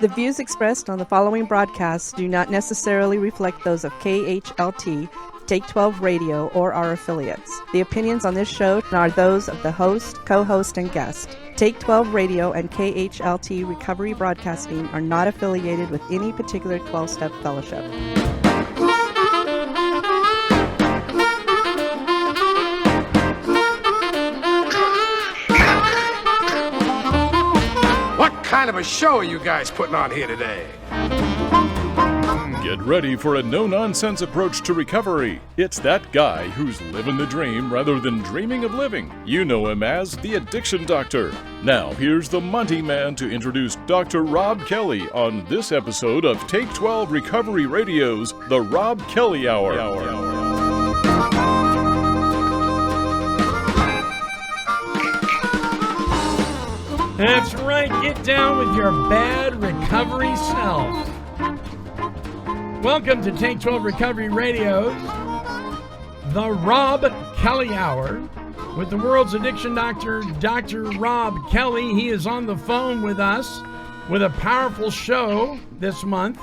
The views expressed on the following broadcasts do not necessarily reflect those of KHLT, Take 12 Radio, or our affiliates. The opinions on this show are those of the host, co-host, and guest. Take 12 Radio and KHLT Recovery Broadcasting are not affiliated with any particular 12-step fellowship. What kind of a show are you guys putting on here today? Get ready for a no-nonsense approach to recovery. It's that guy who's living the dream rather than dreaming of living. You know him as the Addiction Doctor. Now, here's the Monty Man to introduce Dr. Rob Kelly on this episode of Take 12 Recovery Radio's The Rob Kelly Hour. That's right, get down with your bad recovery self. Welcome to Take 12 Recovery Radio's The Rob Kelly Hour with the world's addiction doctor, Dr. Rob Kelly. He is on the phone with us with a powerful show this month.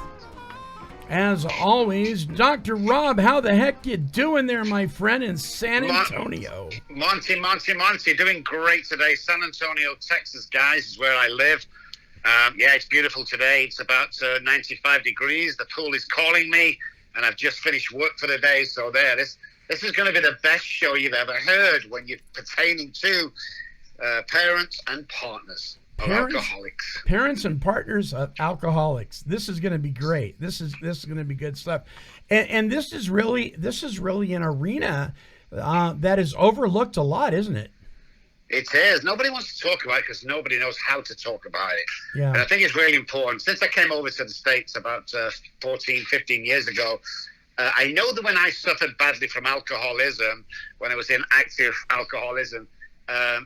As always, Dr. Rob, how the heck you doing there, my friend, in San Antonio? Monty, doing great today. San Antonio, Texas, guys, is where I live. Yeah, it's beautiful today. It's about 95 degrees. The pool is calling me, and I've just finished work for the day. So there, this is going to be the best show you've ever heard when you're pertaining to parents and partners of alcoholics. Parents and partners of alcoholics. This is going to be great. This is going to be good stuff. And this is really an arena that is overlooked a lot, isn't it? It is. Nobody wants to talk about it because nobody knows how to talk about it. Yeah. And I think it's really important. Since I came over to the States about 14, 15 years ago, I know that when I suffered badly from alcoholism, when I was in active alcoholism,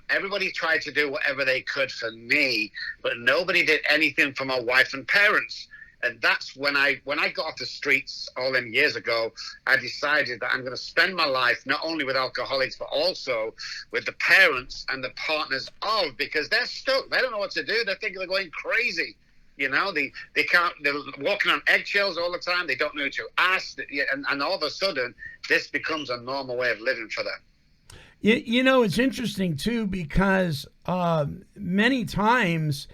everybody tried to do whatever they could for me, but nobody did anything for my wife and parents. And that's when I got off the streets all them years ago, I decided that I'm going to spend my life not only with alcoholics, but also with the parents and the partners of, because they're stuck. They don't know what to do. They think they're going crazy. You know, they can't, they're walking on eggshells all the time. They don't know who to ask. And all of a sudden, this becomes a normal way of living for them. You know, it's interesting, too, because many times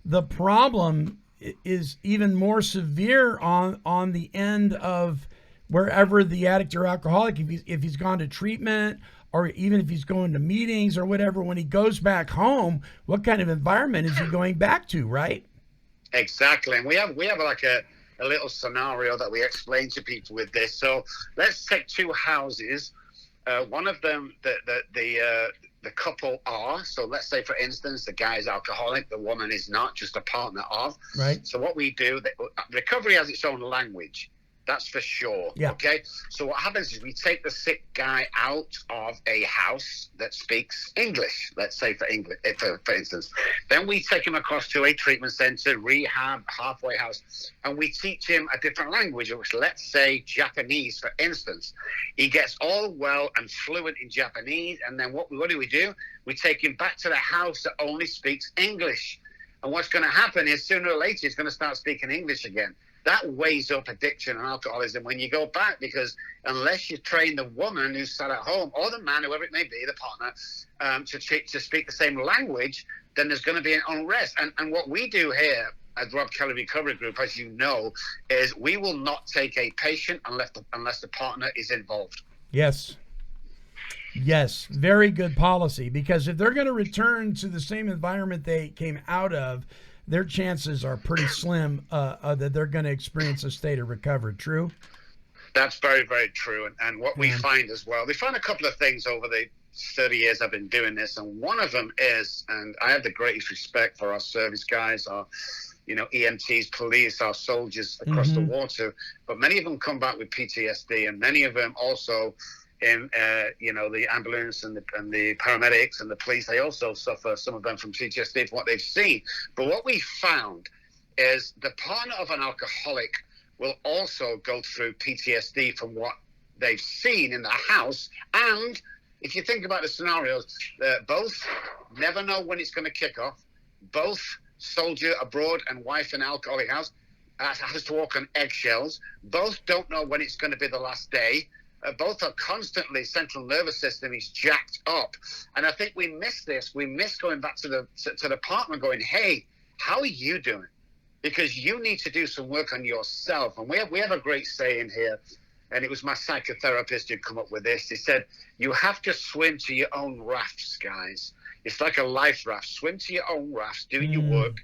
the problem is even more severe on the end of wherever the addict or alcoholic, if he's gone to treatment or even if he's going to meetings or whatever, when he goes back home, what kind of environment is he going back to, right? Exactly. And we have like a little scenario that we explain to people with this. So let's take two houses. One of them, the couple are, so let's say, for instance, the guy is alcoholic, the woman is not, just a partner of. Right. So what we do, recovery has its own language. That's for sure. Yeah. Okay. So what happens is we take the sick guy out of a house that speaks English. Let's say for instance, then we take him across to a treatment center, rehab, halfway house, and we teach him a different language, which let's say Japanese, for instance. He gets all well and fluent in Japanese, and then what do? We take him back to the house that only speaks English. And what's going to happen is sooner or later he's going to start speaking English again. That weighs up addiction and alcoholism when you go back, because unless you train the woman who's sat at home, or the man, whoever it may be, the partner, to speak the same language, then there's going to be an unrest. And what we do here at Rob Kelly Recovery Group, as you know, is we will not take a patient unless the partner is involved. Yes, very good policy, because if they're going to return to the same environment they came out of, their chances are pretty slim that they're going to experience a state of recovery. True? That's very, very true. And what we find as well, we find a couple of things over the 30 years I've been doing this, and one of them is, and I have the greatest respect for our service guys, our EMTs, police, our soldiers across the water, but many of them come back with PTSD, and many of them also in the ambulance and the paramedics and the police, they also suffer, some of them, from PTSD from what they've seen. But what we found is the partner of an alcoholic will also go through PTSD from what they've seen in the house, and if you think about the scenarios, both never know when it's going to kick off. Both soldier abroad and wife in an alcoholic house has to walk on eggshells. Both don't know when it's going to be the last day. Both are constantly, central nervous system is jacked up. And I think we miss this. We miss going back to the partner going, hey, how are you doing? Because you need to do some work on yourself. And we have a great saying here, and it was my psychotherapist who come up with this. He said, you have to swim to your own rafts, guys. It's like a life raft. Swim to your own rafts, do your work,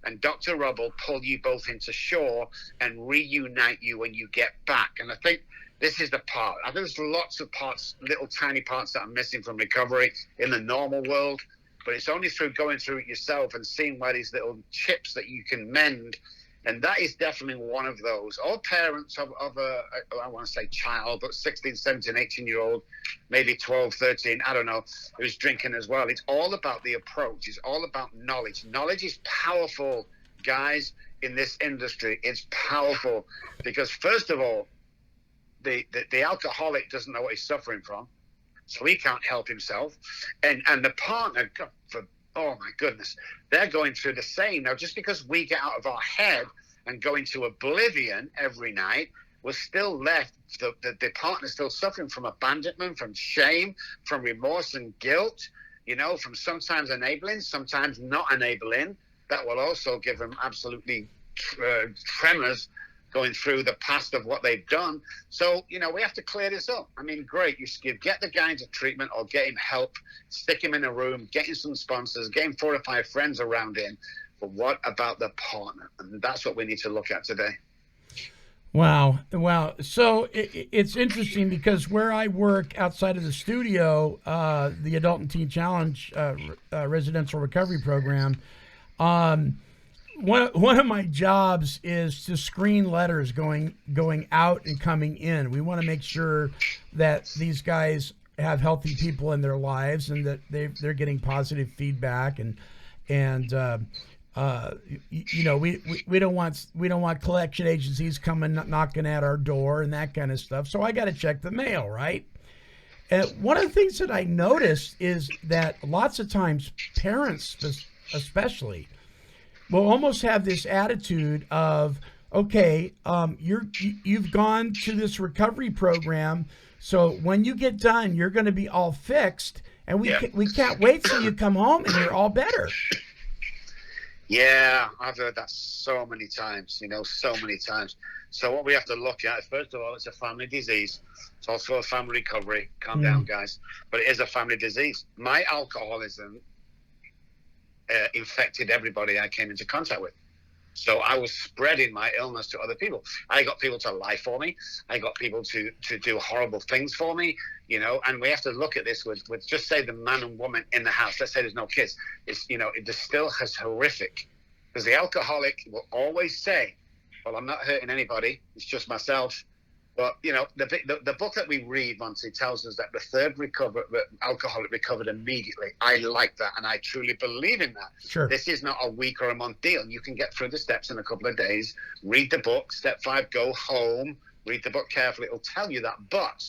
and Dr. Rob will pull you both into shore and reunite you when you get back. And I think this is the part. I think there's lots of parts, little tiny parts that are missing from recovery in the normal world, but it's only through going through it yourself and seeing where these little chips that you can mend. And that is definitely one of those. All parents of a, I want to say child, but 16, 17, 18-year-old, maybe 12, 13, I don't know, who's drinking as well. It's all about the approach. It's all about knowledge. Knowledge is powerful, guys, in this industry. It's powerful because, first of all, the alcoholic doesn't know what he's suffering from, so he can't help himself. And the partner, oh my goodness, they're going through the same. Now, just because we get out of our head and go into oblivion every night, we're still left, the partner's still suffering from abandonment, from shame, from remorse and guilt, from sometimes enabling, sometimes not enabling. That will also give them absolutely tremors going through the past of what they've done. So, we have to clear this up. I mean, great, you get the guy into treatment or get him help, stick him in a room, get him some sponsors, get him 4 or 5 friends around him. But what about the partner? And that's what we need to look at today. Wow. So it's interesting because where I work outside of the studio, the Adult and Teen Challenge residential recovery program, one of my jobs is to screen letters going out and coming in. We want to make sure that these guys have healthy people in their lives and that they're getting positive feedback and we don't want collection agencies coming knocking at our door and that kind of stuff. So I got to check the mail, right? And one of the things that I noticed is that lots of times parents, especially, will almost have this attitude of, okay, you've gone to this recovery program, so when you get done, you're going to be all fixed, and we can't wait till you come home and you're all better. Yeah, I've heard that so many times, so many times. So what we have to look at, first of all, it's a family disease. It's also a family recovery. Calm down, guys. But it is a family disease. My alcoholism infected everybody I came into contact with. So I was spreading my illness to other people. I got people to lie for me. I got people to do horrible things for me, and we have to look at this with just say the man and woman in the house. Let's say there's no kids. It's, it still has horrific, because the alcoholic will always say, well, I'm not hurting anybody. It's just myself. But, the book that we read, Monty, tells us that the third alcoholic recovered immediately. I like that, and I truly believe in that. Sure. This is not a week or a month deal. You can get through the steps in a couple of days. Read the book. Step 5, go home. Read the book carefully. It'll tell you that. But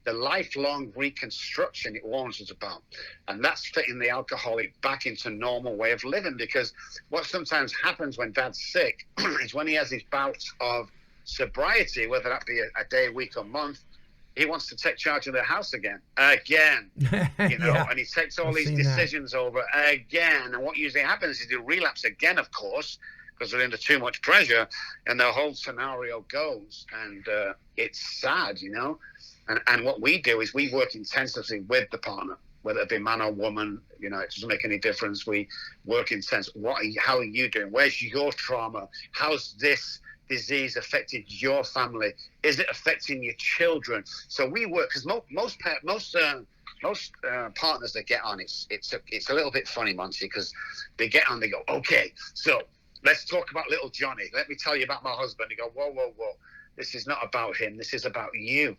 the lifelong reconstruction it warns us about, and that's fitting the alcoholic back into normal way of living, because what sometimes happens when dad's sick is when he has these bouts of sobriety, whether that be a day, a week, or month, he wants to take charge of the house again, and he takes all these decisions over again. And what usually happens is he'll relapse again, of course, because they're under too much pressure, and the whole scenario goes. And it's sad, And what we do is we work intensively with the partner, whether it be man or woman, it doesn't make any difference. We work intensively. How are you doing? Where's your trauma? How's this disease affected your family? Is it affecting your children? So we work, because most partners that get on, it's a little bit funny, Monty, because they get on, they go, okay, so let's talk about little Johnny. Let me tell you about my husband. They go, whoa. This is not about him. This is about you.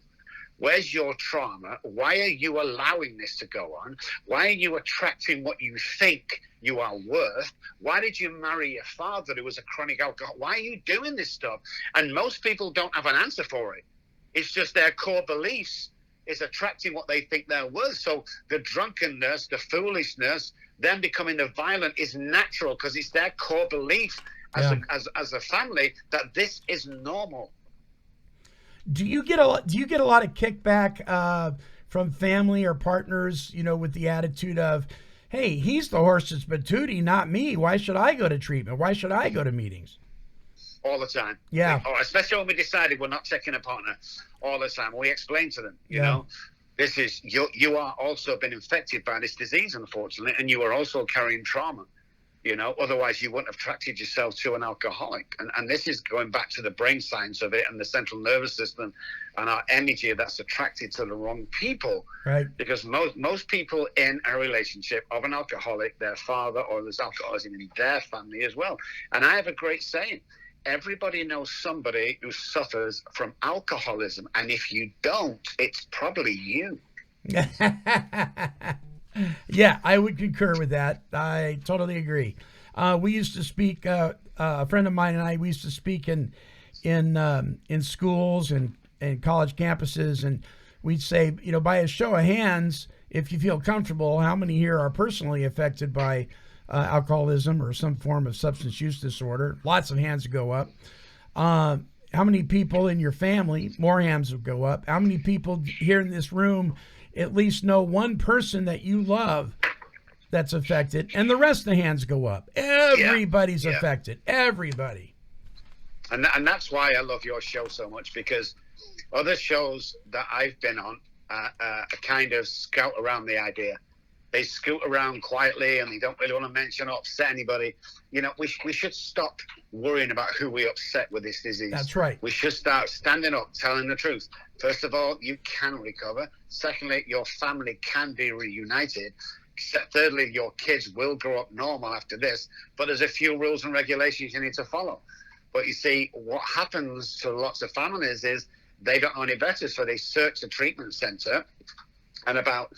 Where's your trauma? Why are you allowing this to go on? Why are you attracting what you think you are worth? Why did you marry your father who was a chronic alcoholic? Why are you doing this stuff? And most people don't have an answer for it. It's just their core beliefs. is attracting what they think they're worth. So the drunkenness, the foolishness, them becoming the violent is natural because it's their core belief as a family that this is normal. Do you get a lot of kickback from family or partners, with the attitude of, hey, he's the horse's patootie, not me. Why should I go to treatment? Why should I go to meetings? All the time. Yeah. Especially when we decided we're not taking a partner. All the time. We explain to them, you know, this is, you are also been infected by this disease, unfortunately, and you are also carrying trauma. Otherwise you wouldn't have attracted yourself to an alcoholic. And this is going back to the brain science of it and the central nervous system and our energy that's attracted to the wrong people. Right. Because most people in a relationship of an alcoholic, their father or there's alcoholism in their family as well. And I have a great saying. Everybody knows somebody who suffers from alcoholism. And if you don't, it's probably you. Yeah, I would concur with that. I totally agree. We used to speak. A friend of mine and I. We used to speak in schools and college campuses, and we'd say, by a show of hands, if you feel comfortable, how many here are personally affected by alcoholism or some form of substance use disorder? Lots of hands would go up. How many people in your family? More hands would go up. How many people here in this room at least know one person that you love that's affected? And the rest of the hands go up. Everybody's affected. Everybody. And that's why I love your show so much, because other shows that I've been on kind of scout around the idea. They scoot around quietly and they don't really want to mention or upset anybody. We should stop worrying about who we upset with this disease. That's right. We should start standing up, telling the truth. First of all, you can recover. Secondly, your family can be reunited. Thirdly, your kids will grow up normal after this. But there's a few rules and regulations you need to follow. But you see, what happens to lots of families is they don't know any better. So they search a treatment center, and about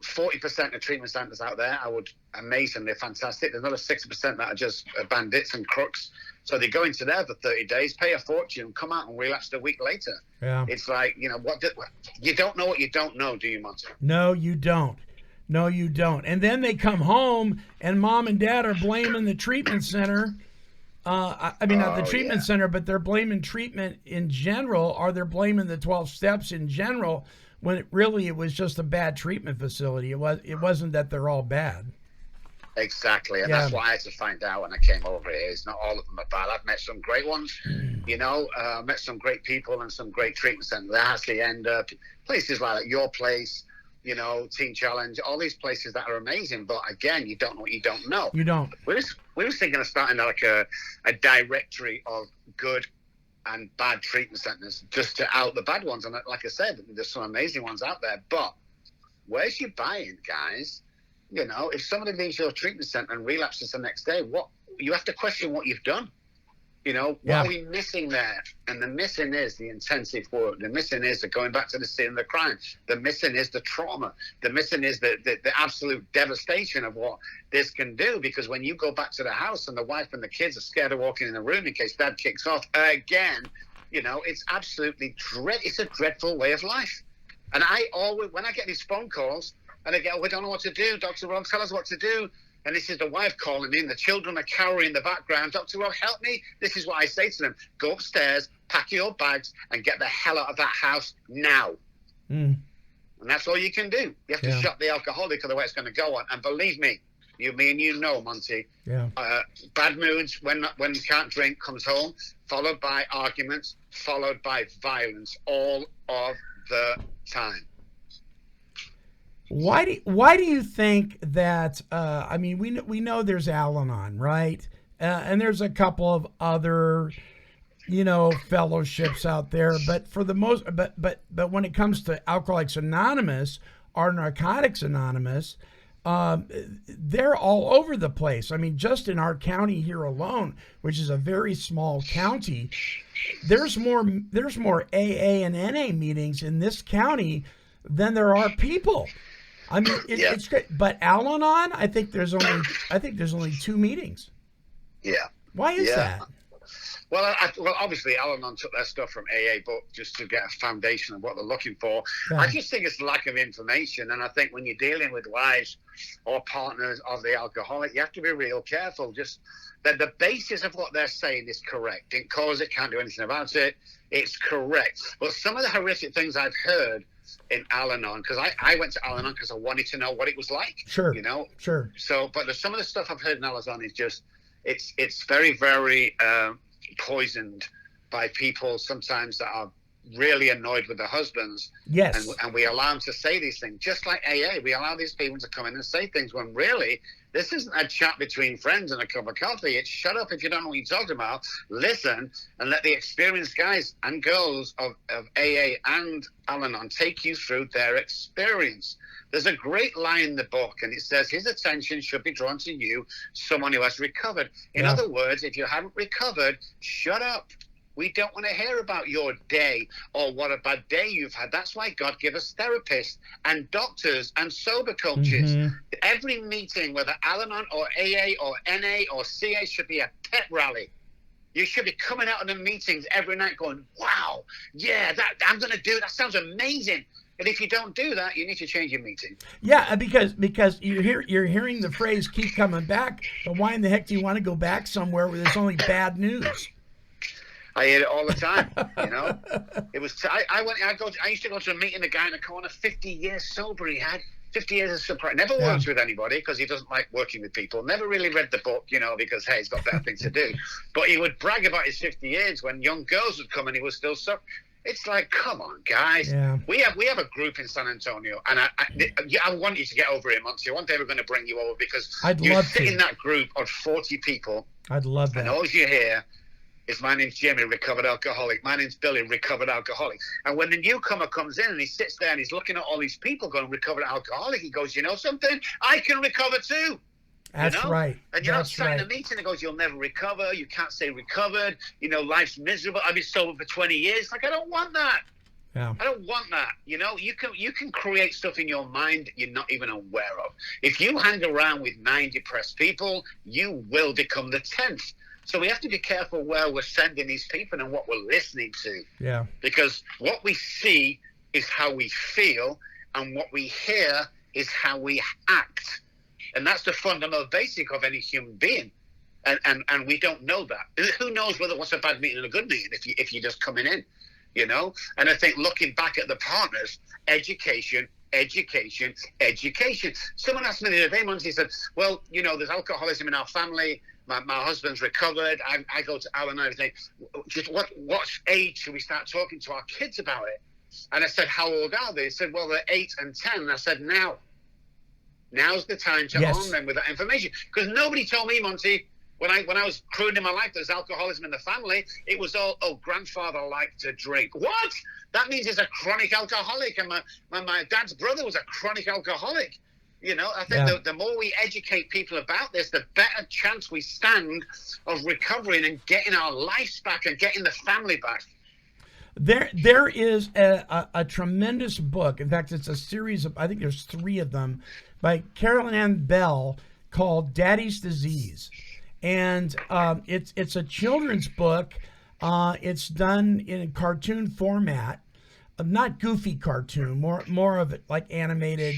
40% of treatment centers out there are amazingly fantastic. There's another 6% that are just bandits and crooks. So they go into there for 30 days, pay a fortune, come out and relapse a week later. Yeah. It's like, you don't know what you don't know, do you, Monty? No, you don't. No, you don't. And then they come home and mom and dad are blaming the treatment center. Not the treatment center, but they're blaming treatment in general, or they're blaming the 12 steps in general, when it was just a bad treatment facility. It wasn't that they're all bad. Exactly, and that's what I had to find out when I came over here. It's not all of them are bad. I've met some great ones, met some great people and some great treatment centers. The Hassy End, places like your place, Teen Challenge, all these places that are amazing. But again, you don't know what you don't know. You don't. We were thinking of starting like a directory of good and bad treatment centers just to out the bad ones. And like I said, there's some amazing ones out there. But where's your buy-in, guys? If somebody leaves your treatment center and relapses the next day, you have to question what you've done. What are we missing there? And the missing is the intensive work. The missing is the going back to the scene of the crime. The missing is the trauma. The missing is the absolute devastation of what this can do. Because when you go back to the house and the wife and the kids are scared of walking in the room in case dad kicks off again, it's absolutely it's a dreadful way of life. And I always, when I get these phone calls and they go, we don't know what to do, Dr. Rob, tell us what to do. And this is the wife calling me, and the children are cowering in the background. Dr. Rob, help me. This is what I say to them. Go upstairs, pack your bags, and get the hell out of that house now. And that's all you can do. You have to shut the alcoholic or the way it's going to go on. And believe me, you know, Monty, bad moods when you can't drink comes home, followed by arguments, followed by violence all of the time. Why do you think that? We know there's Al-anon, right? And there's a couple of other, fellowships out there. But for the most, but when it comes to Alcoholics Anonymous or Narcotics Anonymous, they're all over the place. I mean, just in our county here alone, which is a very small county, there's more AA and NA meetings in this county than there are people. I mean, it's great, but Al-anon, I think there's only 2 meetings. Yeah. Why is that? Well, obviously, Al-anon took their stuff from AA, but just to get a foundation of what they're looking for. Yeah. I just think it's lack of information, and I think when you're dealing with wives or partners of the alcoholic, you have to be real careful. Just that the basis of what they're saying is correct. Didn't cause it, can't do anything about it. It's correct. But some of the horrific things I've heard in Al-anon, because I went to Al-anon because I wanted to know what it was like. Sure. Sure. So, but some of the stuff I've heard in Al-anon is just, it's very, very poisoned by people sometimes that are really annoyed with their husbands. Yes. And we allow them to say these things, just like AA. We allow these people to come in and say things when really this isn't a chat between friends and a cup of coffee. It's shut up if you don't know what you're talking about. Listen and let the experienced guys and girls of AA and Al-anon take you through their experience. There's a great line in the book, and it says, his attention should be drawn to you, someone who has recovered. In other words, if you haven't recovered, shut up. We don't want to hear about your day or what a bad day you've had. That's why God gave us therapists and doctors and sober coaches. Mm-hmm. Every meeting, whether Al-anon or AA or NA or CA, should be a pep rally. You should be coming out of the meetings every night going, wow, yeah, I'm going to do it. That sounds amazing. And if you don't do that, you need to change your meeting. Yeah, because you're hearing the phrase "keep coming back," but why in the heck do you want to go back somewhere where there's only bad news? I hear it all the time. It was. I used to go to a meeting. A guy in the corner, 50 years sober. He had 50 years of sobriety. Never worked with anybody because he doesn't like working with people. Never really read the book, because hey, he's got better things to do. But he would brag about his 50 years when young girls would come and he was still sober. It's like, come on, guys. Yeah. We have a group in San Antonio, and I want you to get over it, Monty. One day we're going to bring you over because you sit in that group of 40 people. I'd love that. And all you hear is, my name's Jimmy, recovered alcoholic. My name's Billy, recovered alcoholic. And when the newcomer comes in and he sits there and he's looking at all these people going, recovered alcoholic, he goes, you know something? I can recover too. That's right. And you're not sat in a meeting and goes, you'll never recover. You can't say recovered. Life's miserable. I've been sober for 20 years. Like, I don't want that. Yeah. I don't want that. You can create stuff in your mind you're not even aware of. If you hang around with 9 depressed people, you will become the 10th. So we have to be careful where we're sending these people and what we're listening to. Yeah. Because what we see is how we feel, and what we hear is how we act. And that's the fundamental basic of any human being. And we don't know that. Who knows what's a bad meeting and a good meeting if you're just coming in, And I think looking back at the partners, education. Someone asked me the other day, Monty, he said, well, there's alcoholism in our family. My husband's recovered. I go to Al-anon every day. Just what age should we start talking to our kids about it? And I said, how old are they? They said, well, they're 8 and 10. And I said, now's the time to arm them with that information. Because nobody told me, Monty, when I was crewing in my life, there's alcoholism in the family. It was all, grandfather liked to drink. What? That means he's a chronic alcoholic. And my dad's brother was a chronic alcoholic. I think the more we educate people about this, the better chance we stand of recovering and getting our lives back and getting the family back. There is a tremendous book. In fact, it's a series of, I think there's 3 of them, by Carolyn Ann Bell called Daddy's Disease. And it's a children's book. It's done in a cartoon format, not goofy cartoon, more of it like animated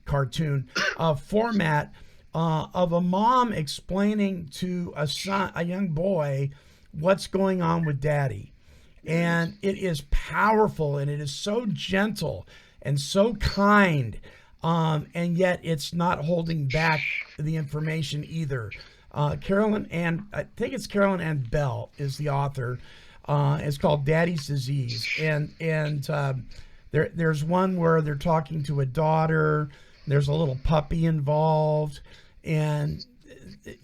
cartoon format of a mom explaining to a young boy what's going on with daddy. And it is powerful, and it is so gentle and so kind, and yet it's not holding back the information either. I think it's Carolyn Ann Bell is the author. It's called Daddy's Disease, and there's one where they're talking to a daughter. There's a little puppy involved, and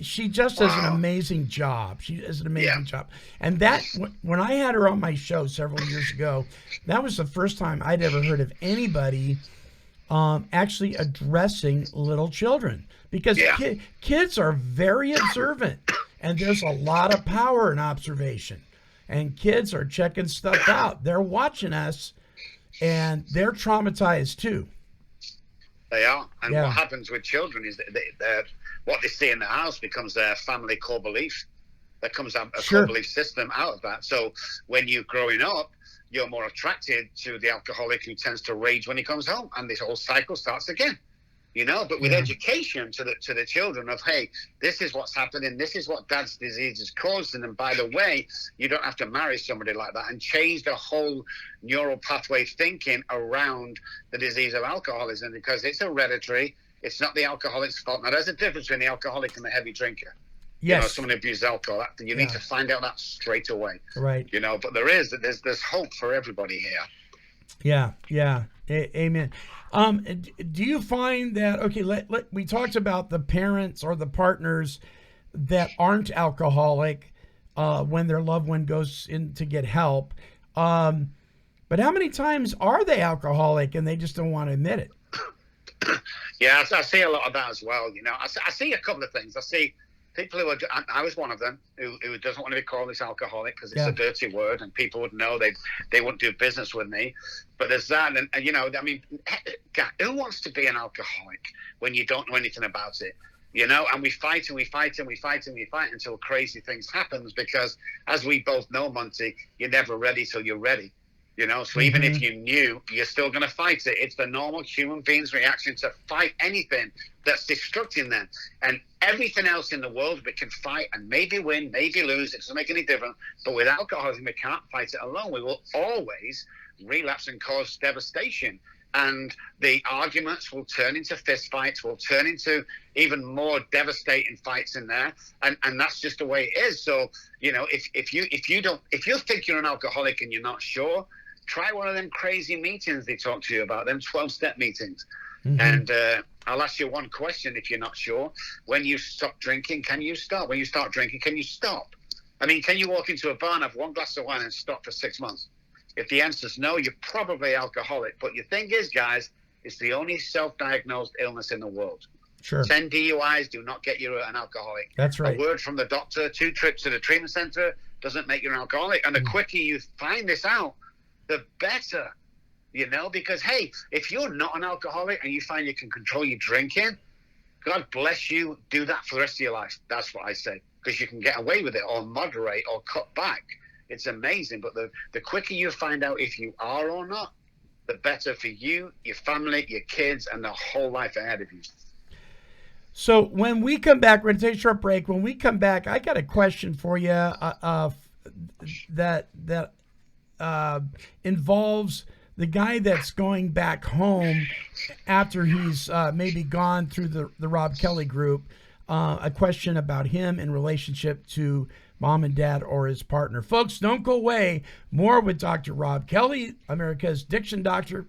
she just does an amazing job. She does an amazing job. And that, when I had her on my show several years ago, that was the first time I'd ever heard of anybody actually addressing little children. Because kids are very observant, and there's a lot of power in observation. And kids are checking stuff out. They're watching us, and they're traumatized too. They are. And what happens with children is that what they see in the house becomes their family core belief. There comes a Sure. core belief system out of that. So when you're growing up, you're more attracted to the alcoholic who tends to rage when he comes home, and this whole cycle starts again. But with education to the children of, hey, this is what's happening, this is what dad's disease is causing, and by the way, you don't have to marry somebody like that, and change the whole neural pathway thinking around the disease of alcoholism, because it's hereditary. It's not the alcoholic's fault. Now, there's a difference between the alcoholic and the heavy drinker. Yes. Someone who abuses alcohol. You need to find out that straight away. Right. But there's hope for everybody here. Yeah. Amen. Do you find that, okay, we talked about the parents or the partners that aren't alcoholic when their loved one goes in to get help. But how many times are they alcoholic and they just don't want to admit it? Yeah, I see a lot of that as well. I see a couple of things. I see people who I was one of them who doesn't want to be called this alcoholic because it's a dirty word and people would know they wouldn't do business with me. But there's that, and who wants to be an alcoholic when you don't know anything about it? And we fight and we fight and we fight and we fight until crazy things happens, because as we both know, Monty, you're never ready till you're ready. So even if you knew, you're still going to fight it. It's the normal human being's reaction to fight anything that's destructing them. And everything else in the world, we can fight and maybe win, maybe lose. It doesn't make any difference. But with alcoholism, we can't fight it alone. We will always relapse and cause devastation. And the arguments will turn into fist fights, will turn into even more devastating fights in there. And that's just the way it is. So, if you think you're an alcoholic and you're not sure, try one of them crazy meetings they talk to you about, them 12-step meetings. And I'll ask you one question if you're not sure. When you stop drinking, can you stop? When you start drinking, can you stop? I mean, can you walk into a bar and have one glass of wine and stop for 6 months? If the answer is no, you're probably alcoholic. But the thing is, guys, it's the only self-diagnosed illness in the world. Sure. 10 DUIs do not get you an alcoholic. That's right. A word from the doctor, 2 trips to the treatment center doesn't make you an alcoholic. And the quicker you find this out, the better, because, hey, if you're not an alcoholic and you find you can control your drinking, God bless you, do that for the rest of your life. That's what I say, because you can get away with it or moderate or cut back. It's amazing. But the quicker you find out if you are or not, the better for you, your family, your kids, and the whole life ahead of you. So when we come back, we're going to take a short break. When we come back, I got a question for you that involves the guy that's going back home after he's maybe gone through the Rob Kelly group. A question about him in relationship to mom and dad or his partner. Folks, don't go away. More with Dr. Rob Kelly, America's addiction doctor.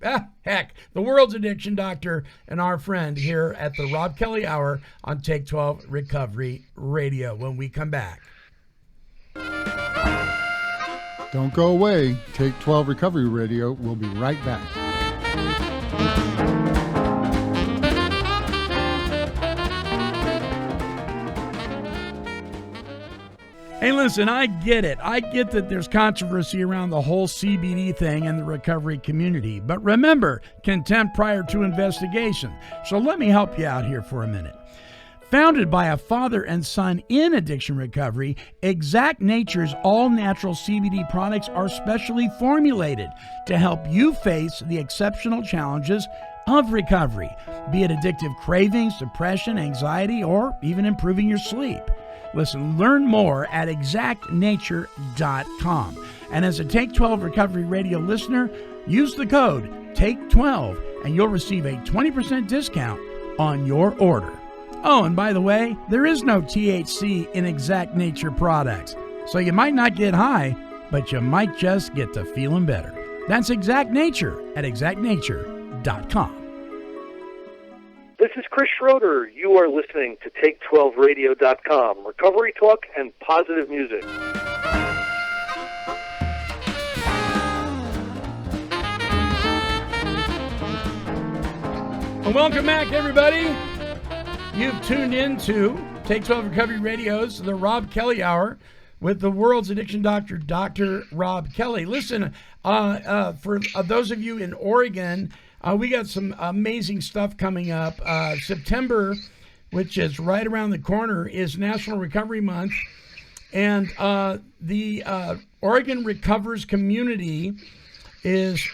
The world's addiction doctor, and our friend here at the Rob Kelly Hour on Take 12 Recovery Radio when we come back. Don't go away. Take 12 Recovery Radio. We'll be right back. Hey, listen, I get it. I get that there's controversy around the whole CBD thing in the recovery community. But remember, contempt prior to investigation. So let me help you out here for a minute. Founded by a father and son in addiction recovery, Exact Nature's all-natural CBD products are specially formulated to help you face the exceptional challenges of recovery, be it addictive cravings, depression, anxiety, or even improving your sleep. Listen, learn more at exactnature.com. And as a Take 12 Recovery Radio listener, use the code TAKE12 and you'll receive a 20% discount on your order. Oh, and by the way, there is no THC in Exact Nature products. So you might not get high, but you might just get to feeling better. That's Exact Nature at exactnature.com. This is Chris Schroeder. You are listening to Take12Radio.com. Recovery talk and positive music. Well, welcome back, everybody. You've tuned in to Take 12 Recovery Radio's The Rob Kelly Hour with the world's addiction doctor, Dr. Rob Kelly. Listen, for those of you in Oregon, we got some amazing stuff coming up. September, which is right around the corner, is National Recovery Month. And the Oregon Recovers community is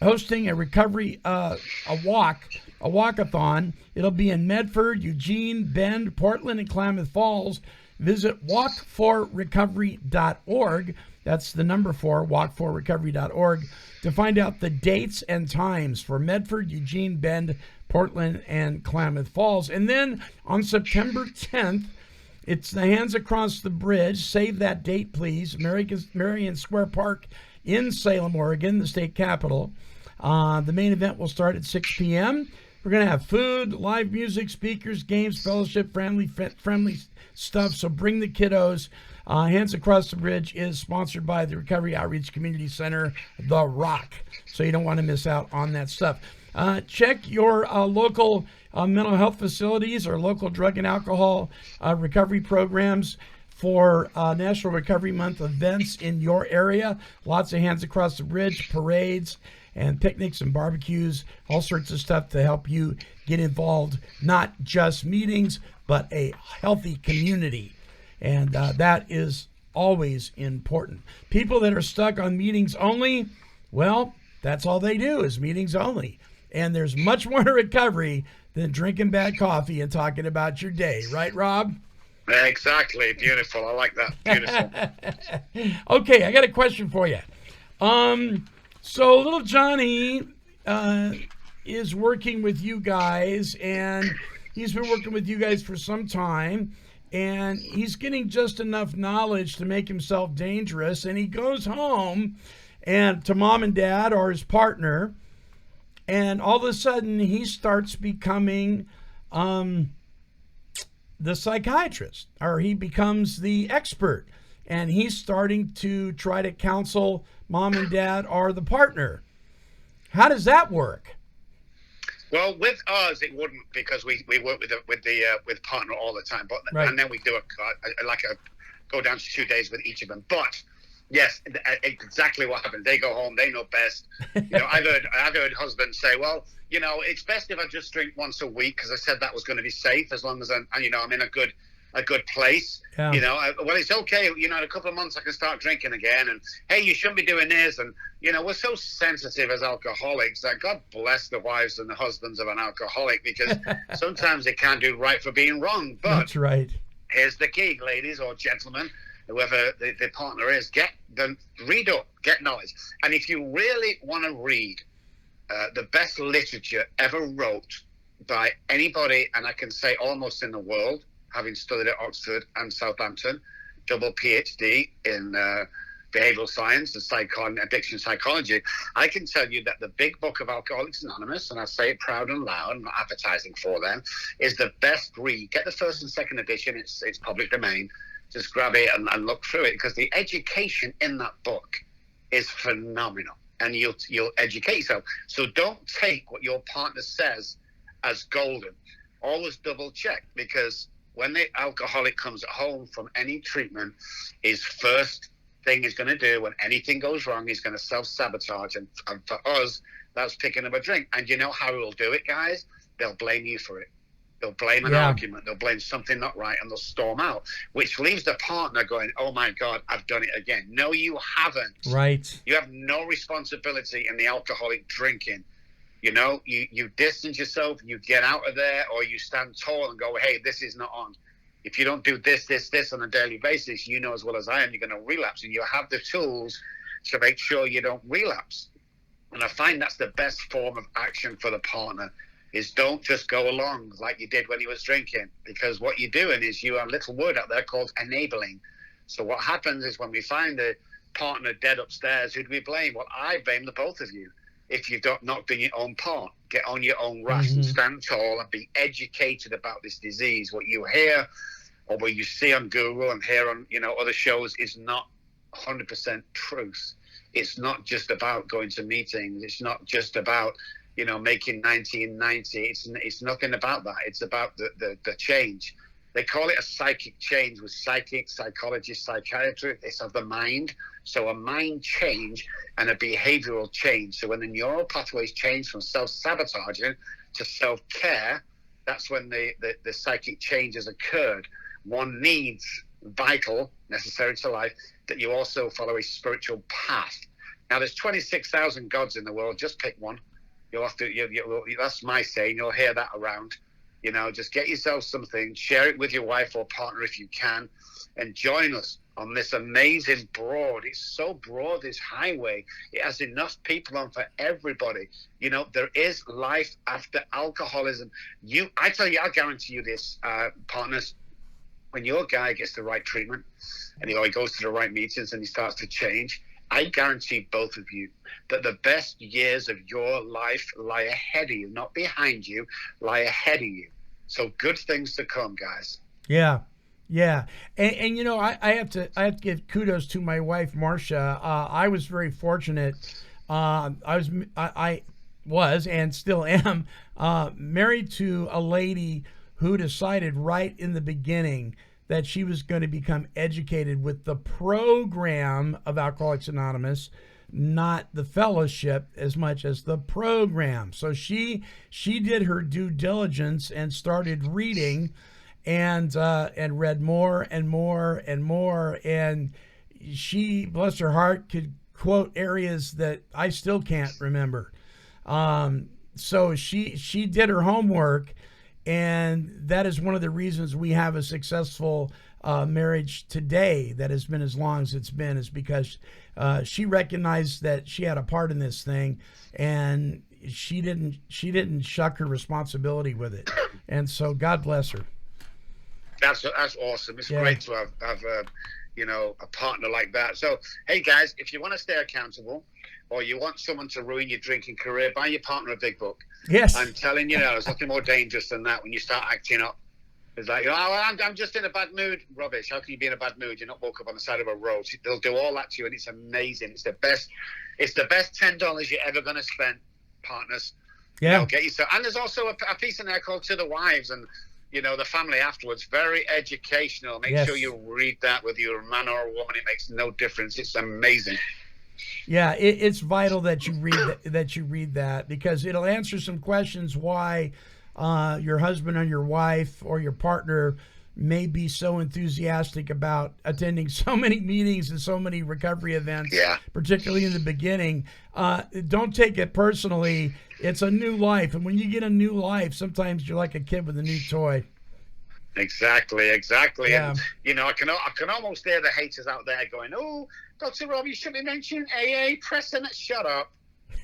hosting a recovery a walkathon. It'll be in Medford, Eugene, Bend, Portland, and Klamath Falls. Visit walkforrecovery.org. That's the number 4, walkforrecovery.org, to find out the dates and times for Medford, Eugene, Bend, Portland, and Klamath Falls. And then on September 10th, it's the Hands Across the Bridge. Save that date, please. Marion Square Park in Salem, Oregon, the state capital. The main event will start at 6 p.m. We're going to have food, live music, speakers, games, fellowship, friendly stuff. So bring the kiddos. Hands Across the Bridge is sponsored by the Recovery Outreach Community Center, The Rock. So you don't want to miss out on that stuff. Check your local mental health facilities or local drug and alcohol recovery programs for National Recovery Month events in your area. Lots of Hands Across the Bridge, parades, and picnics and barbecues, all sorts of stuff to help you get involved, not just meetings, but a healthy community. And that is always important. People that are stuck on meetings only, well, that's all they do is meetings only. And there's much more to recovery than drinking bad coffee and talking about your day. Right, Rob? Exactly. Beautiful. I like that. Beautiful. Okay, I got a question for you. So little Johnny is working with you guys, and he's been working with you guys for some time, and he's getting just enough knowledge to make himself dangerous, and he goes home and to mom and dad or his partner, and all of a sudden he starts becoming the psychiatrist, or he becomes the expert, and he's starting to try to counsel mom and dad or the partner. How does that work? Well, with us, it wouldn't, because we work with partner all the time, but right. And then we do go down to 2 days with each of them. But yes, exactly what happened. They go home, they know best. I've heard husbands say, well, it's best if I just drink once a week, because I said that was going to be safe, as long as I'm in a good place. Yeah. Well, it's okay. In a couple of months I can start drinking again. And hey, you shouldn't be doing this. And we're so sensitive as alcoholics that God bless the wives and the husbands of an alcoholic, because sometimes they can't do right for being wrong. But that's right. Here's the key, ladies or gentlemen, whoever the partner is: read up, get knowledge. And if you really want to read the best literature ever wrote by anybody, and I can say almost in the world, having studied at Oxford and Southampton, double PhD in behavioral science and addiction psychology, I can tell you that the big book of Alcoholics Anonymous, and I say it proud and loud, I'm not advertising for them, is the best read. Get the first and second edition. It's public domain. Just grab it and look through it, because the education in that book is phenomenal, and you'll educate yourself. So don't take what your partner says as golden. Always double check, because when the alcoholic comes home from any treatment, his first thing he's going to do when anything goes wrong, he's going to self-sabotage. And for us, that's picking up a drink. And you know how he'll do it, guys? They'll blame you for it. They'll blame an argument. They'll blame something not right, and they'll storm out, which leaves the partner going, oh, my God, I've done it again. No, you haven't. Right. You have no responsibility in the alcoholic drinking. You distance yourself, you get out of there, or you stand tall and go, hey, this is not on. If you don't do this on a daily basis, you know as well as I am, you're going to relapse, and you have the tools to make sure you don't relapse. And I find that's the best form of action for the partner, is don't just go along like you did when he was drinking, because what you're doing is you have a little word out there called enabling. So what happens is when we find the partner dead upstairs, who do we blame? Well, I blame the both of you. If you've not done your own part, get on your own raft and stand tall and be educated about this disease. What you hear or what you see on Google and hear on other shows is not 100% truth. It's not just about going to meetings. It's not just about making 1990. It's nothing about that. It's about the change. They call it a psychic change with psychics, psychologists, psychiatrists. It's of the mind. So a mind change and a behavioral change. So when the neural pathways change from self-sabotaging to self-care, that's when the psychic change has occurred. One needs vital, necessary to life, that you also follow a spiritual path. Now, there's 26,000 gods in the world. Just pick one. You'll have to. That's my saying. You'll hear that around. Just get yourself something, share it with your wife or partner if you can, and join us on this amazing it's so broad, this highway. It has enough people on for everybody. There is life after alcoholism. I tell you, I'll guarantee you this, partners, when your guy gets the right treatment and he goes to the right meetings and he starts to change, I guarantee both of you that the best years of your life lie ahead of you, not behind you, lie ahead of you. So good things to come, guys. Yeah. Yeah. And I have to give kudos to my wife, Marcia. I was very fortunate. I was and still am married to a lady who decided right in the beginning that she was going to become educated with the program of Alcoholics Anonymous, not the fellowship as much as the program. So she did her due diligence and started reading and read more and more and more. And she, bless her heart, could quote areas that I still can't remember. So she did her homework. And that is one of the reasons we have a successful marriage today that has been as long as it's been, is because she recognized that she had a part in this thing, and she didn't shuck her responsibility with it. And so God bless her. That's awesome. It's great to have a partner like that. So, hey guys, if you want to stay accountable, or you want someone to ruin your drinking career, buy your partner a big book. Yes. I'm telling you now, there's nothing more dangerous than that when you start acting up. It's like, I'm just in a bad mood. Rubbish. How can you be in a bad mood? You're not woke up on the side of a road. They'll do all that to you, and it's amazing. It's the best $10 you're ever going to spend, partners. Yeah. Get yourself. And there's also a piece in there called To the Wives and, the family afterwards. Very educational. Make sure you read that, whether you're a man or a woman. It makes no difference. It's amazing. Yeah, it's vital that you read that because it'll answer some questions why your husband or your wife or your partner may be so enthusiastic about attending so many meetings and so many recovery events, particularly in the beginning. Don't take it personally. It's a new life. And when you get a new life, sometimes you're like a kid with a new toy. Exactly. Yeah. And, I can almost hear the haters out there going, oh, Dr. Rob, you shouldn't be mentioning AA. Preston, shut up.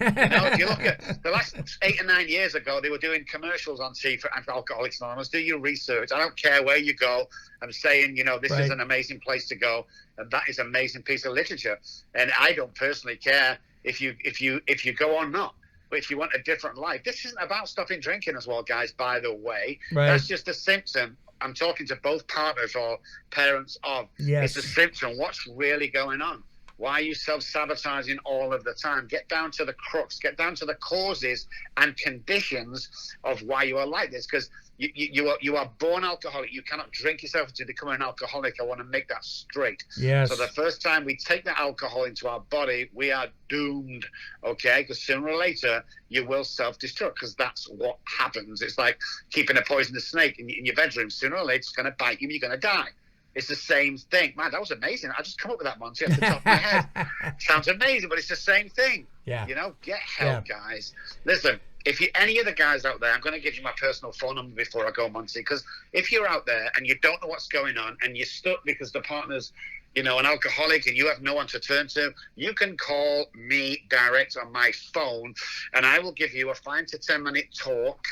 If you look at the last 8 or 9 years ago, they were doing commercials on TV for Alcoholics Anonymous. Do your research. I don't care where you go. I'm saying, this is an amazing place to go, and that is an amazing piece of literature. And I don't personally care if you go or not. But if you want a different life, this isn't about stopping drinking as well, guys, by the way. Right. That's just a symptom. I'm talking to both partners or parents of. Yes. It's a symptom. What's really going on? Why are you self-sabotaging all of the time? Get down to the crux. Get down to the causes and conditions of why you are like this. Because you are born alcoholic. You cannot drink yourself into becoming an alcoholic. I want to make that straight. Yes. So the first time we take the alcohol into our body, we are doomed, okay? Because sooner or later, you will self-destruct because that's what happens. It's like keeping a poisonous snake in your bedroom. Sooner or later, it's going to bite you and you're going to die. It's the same thing. Man, that was amazing. I just come up with that, Monty, off the top of my head. Sounds amazing, but it's the same thing. Yeah. Get help, guys. Listen, if you any of the guys out there, I'm going to give you my personal phone number before I go, Monty, because if you're out there and you don't know what's going on and you're stuck because the partner's, an alcoholic and you have no one to turn to, you can call me direct on my phone and I will give you a 5 to 10 minute talk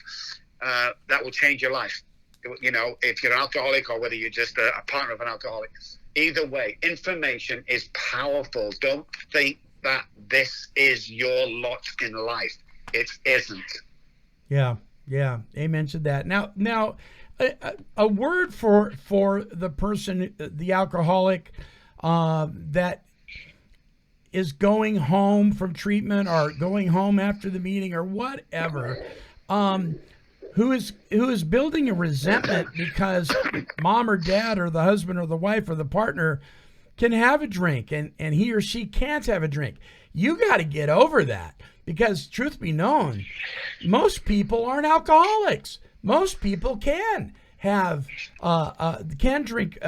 that will change your life. If you're an alcoholic or whether you're just a partner of an alcoholic. Either way, information is powerful. Don't think that this is your lot in life. It isn't. Yeah. Amen to that. Now, a word for the person, the alcoholic, that is going home from treatment or going home after the meeting or whatever. Who is building a resentment because mom or dad or the husband or the wife or the partner can have a drink and he or she can't have a drink. You got to get over that because truth be known, most people aren't alcoholics. Most people can can drink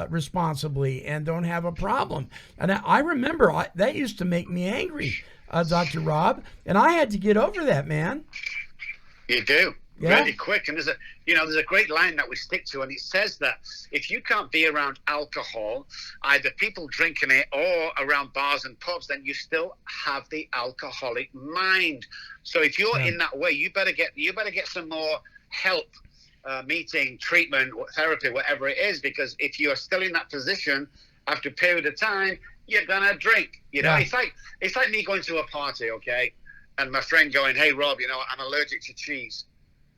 responsibly and don't have a problem. And I remember that used to make me angry, Dr. Rob, and I had to get over that, man. You do. Yeah. Really quick. And there's a great line that we stick to, and it says that if you can't be around alcohol, either people drinking it or around bars and pubs, then you still have the alcoholic mind. So if you're in that way, you better get some more help, meeting, treatment, therapy, whatever it is, because if you are still in that position after a period of time, you're gonna drink. It's like me going to a party, okay, and my friend going, "Hey Rob, I'm allergic to cheese.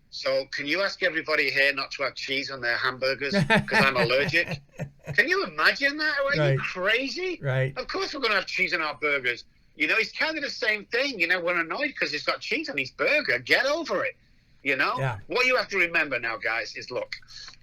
So can you ask everybody here not to have cheese on their hamburgers because I'm allergic?" Can you imagine that? Are you crazy? Right. Of course we're going to have cheese on our burgers. It's kind of the same thing. We're annoyed because he's got cheese on his burger. Get over it. Yeah. What you have to remember now, guys, is look,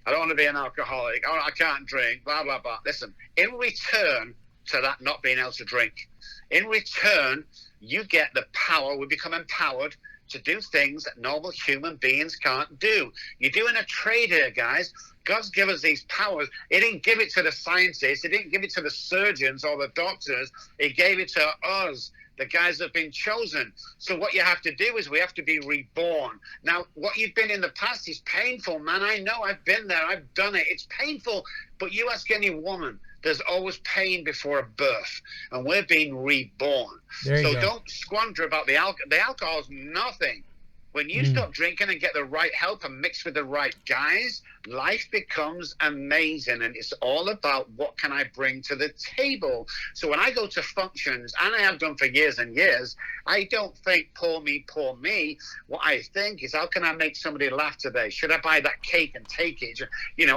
I don't want to be an alcoholic. Oh, I can't drink, blah, blah, blah. Listen, in return to that not being able to drink, in return, you get the power. We become empowered to do things that normal human beings can't do. You're doing a trade here, guys. God's given us these powers. He didn't give it to the scientists. He didn't give it to the surgeons or the doctors. He gave it to us, the guys that have been chosen. So what you have to do is we have to be reborn. Now, what you've been in the past is painful, man. I know. I've been there. I've done it. It's painful. But you ask any woman, there's always pain before a birth, and we're being reborn. So don't squander about the alcohol. The alcohol's nothing. When you stop drinking and get the right help and mix with the right guys, life becomes amazing. And it's all about what can I bring to the table. So when I go to functions, and I have done for years and years, I don't think poor me, poor me. What I think is, how can I make somebody laugh today? Should I buy that cake and take it?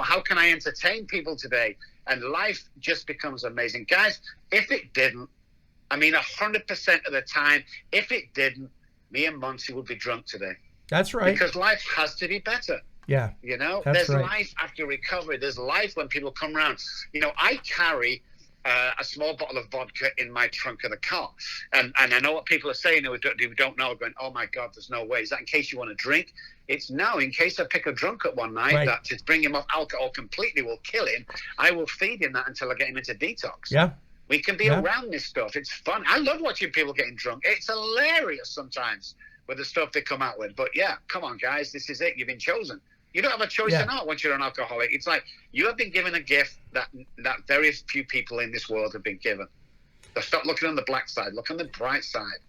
How can I entertain people today? And life just becomes amazing. Guys, if it didn't, 100% of the time, if it didn't, me and Monty would be drunk today. That's right. Because life has to be better. Yeah. There's life after recovery. There's life when people come around. I carry a small bottle of vodka in my trunk of the car. And I know what people are saying who don't know, going, "Oh my God, there's no way." Is that in case you want to drink? It's now in case I pick a drunk at one night that to bring him off alcohol completely will kill him. I will feed him that until I get him into detox. Yeah. We can be around this stuff. It's fun. I love watching people getting drunk. It's hilarious sometimes with the stuff they come out with. But yeah, come on, guys. This is it. You've been chosen. You don't have a choice or not once you're an alcoholic. It's like you have been given a gift that very few people in this world have been given. So stop looking on the black side. Look on the bright side.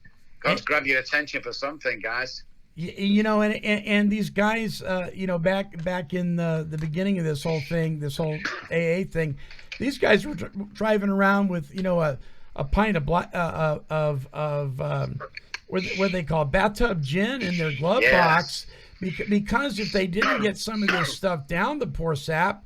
God's grabbed your attention for something, guys. And these guys, back in the beginning of this whole thing, this whole AA thing, these guys were driving around with a pint of what they call bathtub gin in their glove box, because if they didn't get some of this stuff down the poor sap,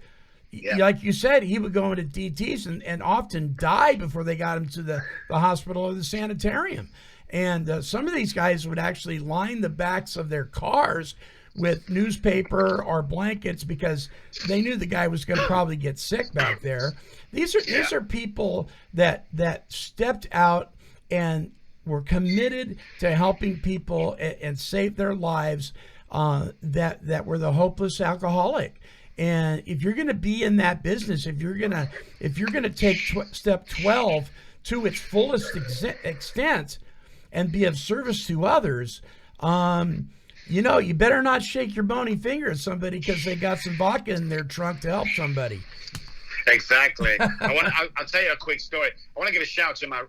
like you said, he would go into DTs and often die before they got him to the hospital or the sanitarium. And some of these guys would actually line the backs of their cars with newspaper or blankets because they knew the guy was going to probably get sick back there. These are people that stepped out and were committed to helping people and save their lives that were the hopeless alcoholic. And if you're going to be in that business, if you're going to take step 12 to its fullest extent and be of service to others, you better not shake your bony finger at somebody because they got some vodka in their trunk to help somebody. Exactly. I'll tell you a quick story. I want to give a shout to my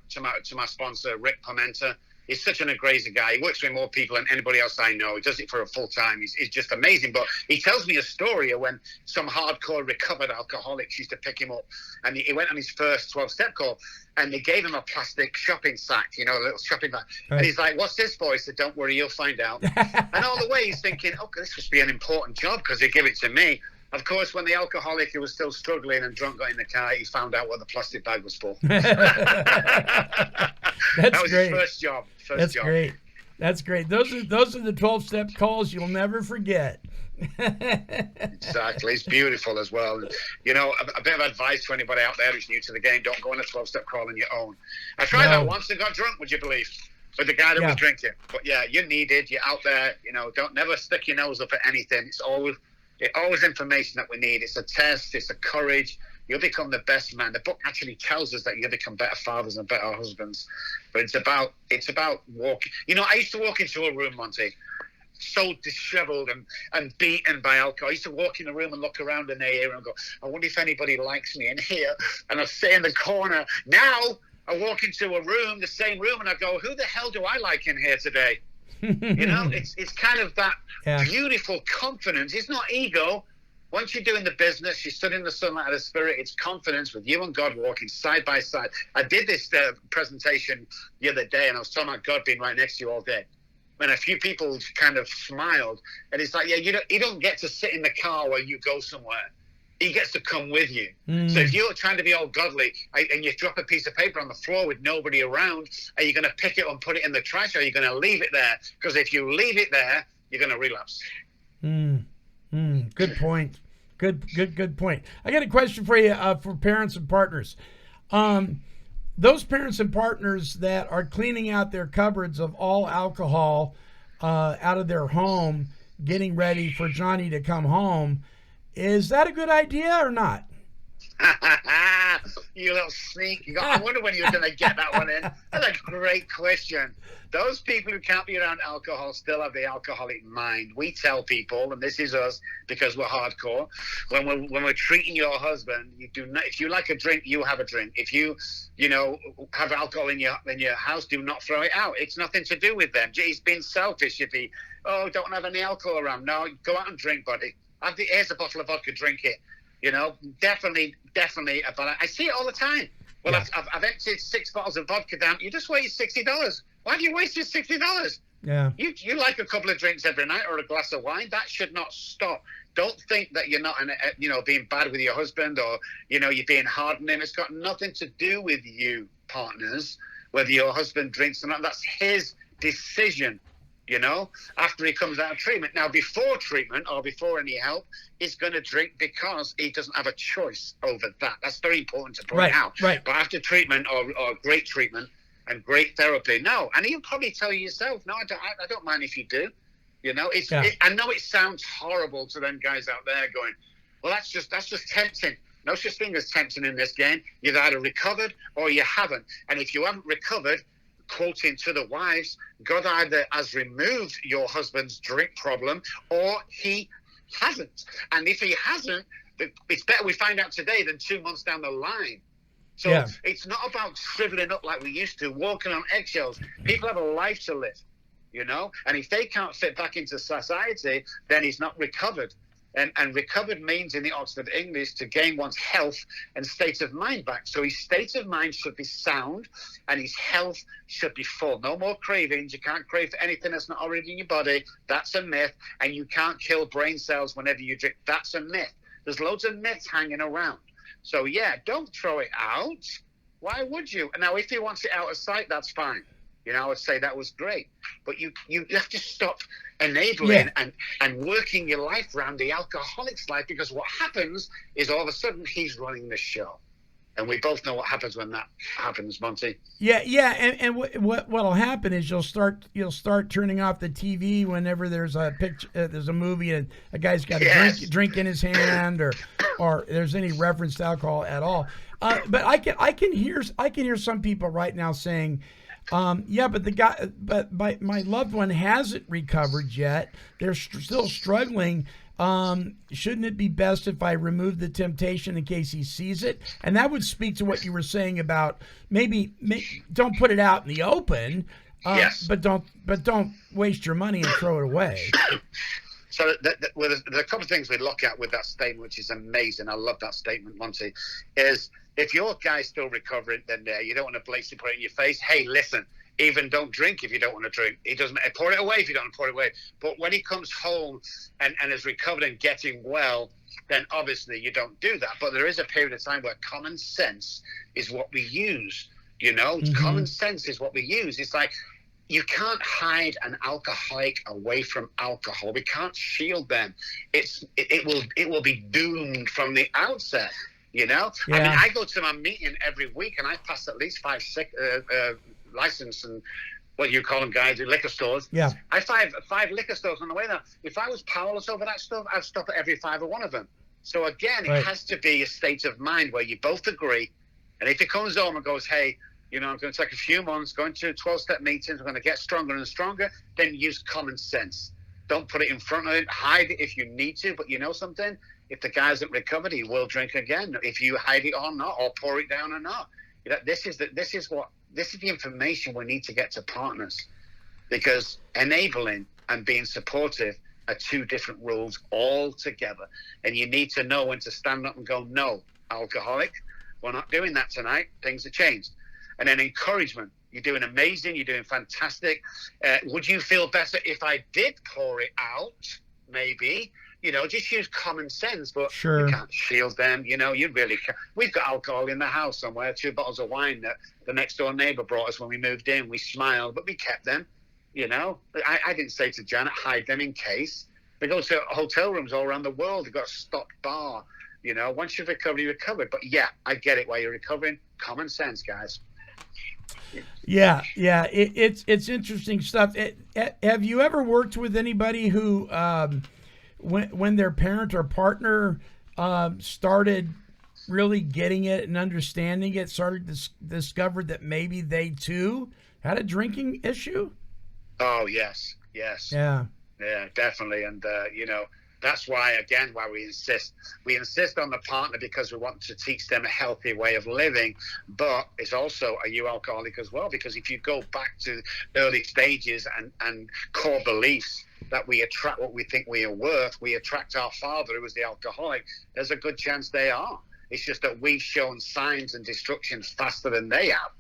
sponsor, Rick Pimenta. He's such an amazing guy. He works with more people than anybody else I know. He does it for a full time. He's just amazing. But he tells me a story of when some hardcore recovered alcoholics used to pick him up. And he went on his first 12-step call, and they gave him a plastic shopping sack, a little shopping bag. Right. And he's like, "What's this for?" He said, "Don't worry, you'll find out." And all the way he's thinking, "Okay, this must be an important job because they give it to me." Of course, when the alcoholic who was still struggling and drunk got in the car, he found out what the plastic bag was for. That was great. His first job. Great. That's great. Those are the 12-step calls you'll never forget. Exactly. It's beautiful as well. A bit of advice to anybody out there who's new to the game: don't go on a 12-step call on your own. I tried that once and got drunk, would you believe? With the guy that was drinking. But yeah, you're needed. You're out there. Don't never stick your nose up at anything. It's always It's always information that we need. It's a test. It's a courage. You'll become the best man. The book actually tells us that you'll become better fathers and better husbands. But it's about walking. You know, I used to walk into a room, Monty, so disheveled and beaten by alcohol. I used to walk in the room and look around in the air and go, I wonder if anybody likes me in here. And I'd stay in the corner. Now I walk into a room, the same room, and I go, who the hell do I like in here today? You know, it's kind of that beautiful confidence. It's not ego. Once you're doing the business, you're studying the sunlight of the spirit, it's confidence with you and God walking side by side. I did this presentation the other day, and I was talking about God being right next to you all day. And a few people kind of smiled. And it's like, yeah, you don't get to sit in the car while you go somewhere. He gets to come with you. So if you're trying to be all godly and you drop a piece of paper on the floor with nobody around, are you going to pick it and put it in the trash, or are you going to leave it there? Because if you leave it there, you're going to relapse. Good point. Good point. I got a question for you for parents and partners. Those parents and partners that are cleaning out their cupboards of all alcohol out of their home, getting ready for Johnny to come home, is that a good idea or not? You little sneak. I wonder when you're going to get that one in. That's a great question. Those people who can't be around alcohol still have the alcoholic mind. We tell people, and this is us because we're hardcore, when we're treating your husband, you do not. If you like a drink, you have a drink. If you have alcohol in your house, do not throw it out. It's nothing to do with them. He's being selfish if he, don't have any alcohol around. No, go out and drink, buddy. Here's a bottle of vodka, drink it. You know, definitely. But I see it all the time. Well, yeah. I've emptied 6 bottles of vodka down. You just wasted $60. Why have you wasted $60? Yeah. You like a couple of drinks every night or a glass of wine. That should not stop. Don't think that you're not, being bad with your husband or, you're being hard on him. It's got nothing to do with you, partners, whether your husband drinks or not. That's his decision. After he comes out of treatment. Now, before treatment or before any help, he's going to drink because he doesn't have a choice over that. That's very important to point out. Right. But after treatment or great treatment and great therapy, no. And he'll probably tell you yourself, no, I don't mind if you do. I know it sounds horrible to them guys out there going, well, that's just tempting. No such thing as tempting in this game. You've either recovered or you haven't. And if you haven't recovered, quoting to the wives, God either has removed your husband's drink problem or he hasn't. And if he hasn't, it's better we find out today than 2 months down the line. So It's not about shriveling up like we used to, walking on eggshells. People have a life to live, and if they can't fit back into society, then he's not recovered. And recovered means in the Oxford English to gain one's health and state of mind back. So his state of mind should be sound and his health should be full. No more cravings. You can't crave for anything that's not already in your body. That's a myth. And you can't kill brain cells whenever you drink. That's a myth. There's loads of myths hanging around. So, don't throw it out. Why would you? Now, if he wants it out of sight, that's fine. I would say that was great. But you have to stop enabling and working your life around the alcoholic's life, because what happens is all of a sudden he's running the show. And we both know what happens when that happens, Monty. Yeah, and what'll happen is you'll start turning off the TV whenever there's a picture, there's a movie and a guy's got a drink in his hand, or there's any reference to alcohol at all. But I can hear some people right now saying, but my loved one hasn't recovered yet. They're still struggling. Shouldn't it be best if I remove the temptation in case he sees it? And that would speak to what you were saying about maybe don't put it out in the open. But don't waste your money and throw it away. So there are a couple of things we look at with that statement, which is amazing. I love that statement, Monty, is if your guy's still recovering, then you don't want to blatantly put it in your face. Hey, listen, even don't drink if you don't want to drink. He doesn't pour it away if you don't want to pour it away. But when he comes home and is recovered and getting well, then obviously you don't do that. But there is a period of time where common sense is what we use. Common sense is what we use. It's like, you can't hide an alcoholic away from alcohol. We can't shield them. It will be doomed from the outset. Yeah. I mean, I go to my meeting every week and I pass at least 5 license and what you call them, guys, liquor stores. Yeah. I five liquor stores on the way now. If I was powerless over that stuff, I'd stop at every 5 or one of them. So again, it has to be a state of mind where you both agree. And if he comes home and goes, hey, I'm going to take a few months, going to 12-step meetings, we're going to get stronger and stronger, then use common sense. Don't put it in front of him. Hide it if you need to, but you know something? If the guy hasn't recovered, he will drink again. If you hide it or not, or pour it down or not. This is the information we need to get to partners, because enabling and being supportive are two different rules altogether. And you need to know when to stand up and go, no, alcoholic, we're not doing that tonight. Things have changed. And then encouragement. You're doing amazing. You're doing fantastic. Would you feel better if I did pour it out? Maybe. Just use common sense, but you can't shield them. You really can't. We've got alcohol in the house somewhere, 2 bottles of wine that the next door neighbor brought us when we moved in. We smiled, but we kept them. I didn't say to Janet, hide them in case. They go to hotel rooms all around the world. They've got a stocked bar. Once you've recovered, you recovered. But yeah, I get it while you're recovering. Common sense, guys. Yeah. It's interesting stuff. Have you ever worked with anybody who, when their parent or partner started really getting it and understanding it, discovered that maybe they too had a drinking issue? Oh, yes. Yeah, definitely. And, that's why we insist on the partner, because we want to teach them a healthy way of living. But it's also, are you alcoholic as well? Because if you go back to early stages and core beliefs that we attract what we think we are worth, we attract our father who was the alcoholic, there's a good chance they are. It's just that we've shown signs and destruction faster than they have.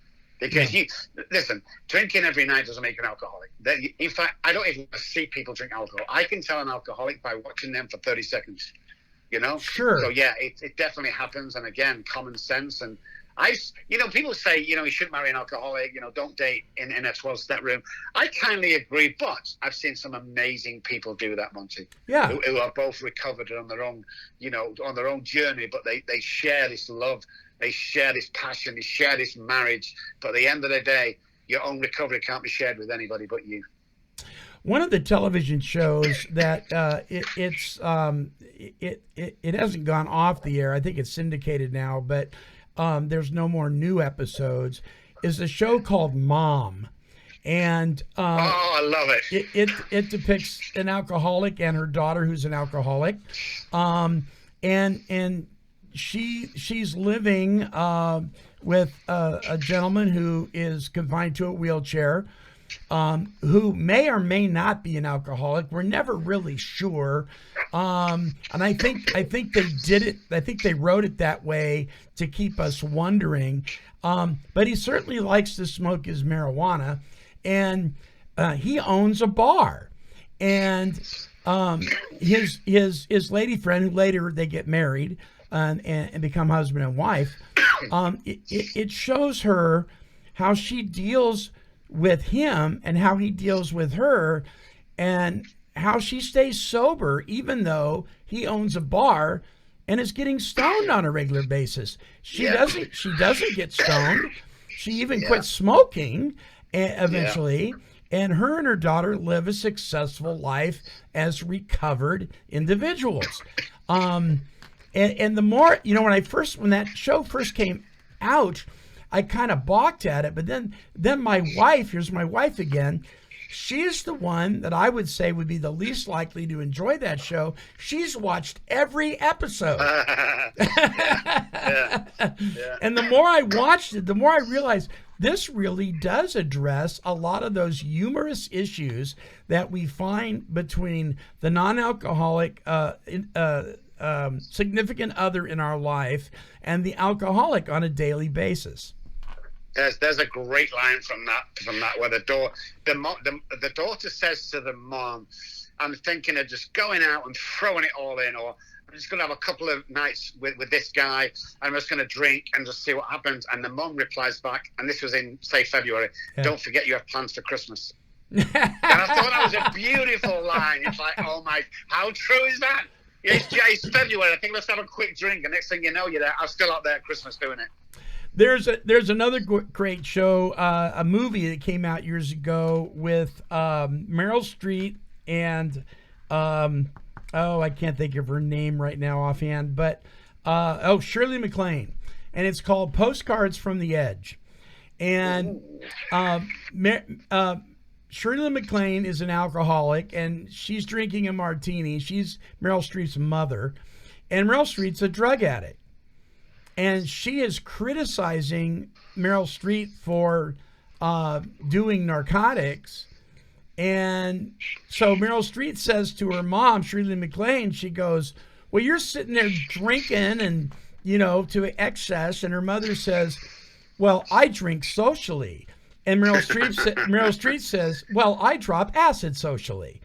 Because listen, drinking every night doesn't make an alcoholic. In fact, I don't even see people drink alcohol. I can tell an alcoholic by watching them for 30 seconds, Sure. So yeah, it definitely happens. And again, common sense. And people say, you shouldn't marry an alcoholic, don't date in a 12-step room. I kindly agree, but I've seen some amazing people do that, Monty. Yeah. Who are both recovered on their own, on their own journey, but they share this love. They share this passion, they share this marriage. But at the end of the day, your own recovery can't be shared with anybody but you. One of the television shows that it hasn't gone off the air. I think it's syndicated now, but there's no more new episodes. Is a show called Mom, and I love it. It depicts an alcoholic and her daughter who's an alcoholic, and she's living with a gentleman who is confined to a wheelchair, who may or may not be an alcoholic. We're never really sure. And I think they did it. I think they wrote it that way to keep us wondering. But he certainly likes to smoke his marijuana, and he owns a bar. And his lady friend, who later they get married and become husband and wife, it shows her how she deals with him and how he deals with her, and how she stays sober even though he owns a bar and is getting stoned on a regular basis. She doesn't get stoned. She even quit smoking eventually. And her and her daughter live a successful life as recovered individuals. And the more, when that show first came out, I kind of balked at it. But then my wife, here's my wife again, she's the one that I would say would be the least likely to enjoy that show. She's watched every episode. And the more I watched it, the more I realized this really does address a lot of those humorous issues that we find between the non-alcoholic significant other in our life and the alcoholic on a daily basis. There's a great line from that where the daughter says to the mom, I'm thinking of just going out and throwing it all in, or I'm just going to have a couple of nights with this guy, and I'm just going to drink and just see what happens. And the mom replies back, and this was in, say, February, don't forget you have plans for Christmas. And I thought that was a beautiful line. It's like, oh my, how true is that? It's February. I think let's have a quick drink. And next thing you know, I'm still out there at Christmas doing it. There's another great show, a movie that came out years ago with Meryl Streep and I can't think of her name right now offhand, but Shirley MacLaine, and it's called Postcards from the Edge. And Shirley MacLaine is an alcoholic, and she's drinking a martini. She's Meryl Streep's mother, and Meryl Streep's a drug addict. And she is criticizing Meryl Streep for doing narcotics. And so Meryl Streep says to her mom, Shirley MacLaine, she goes, well, you're sitting there drinking and, to excess. And her mother says, well, I drink socially. And Meryl Streep says, well, I drop acid socially.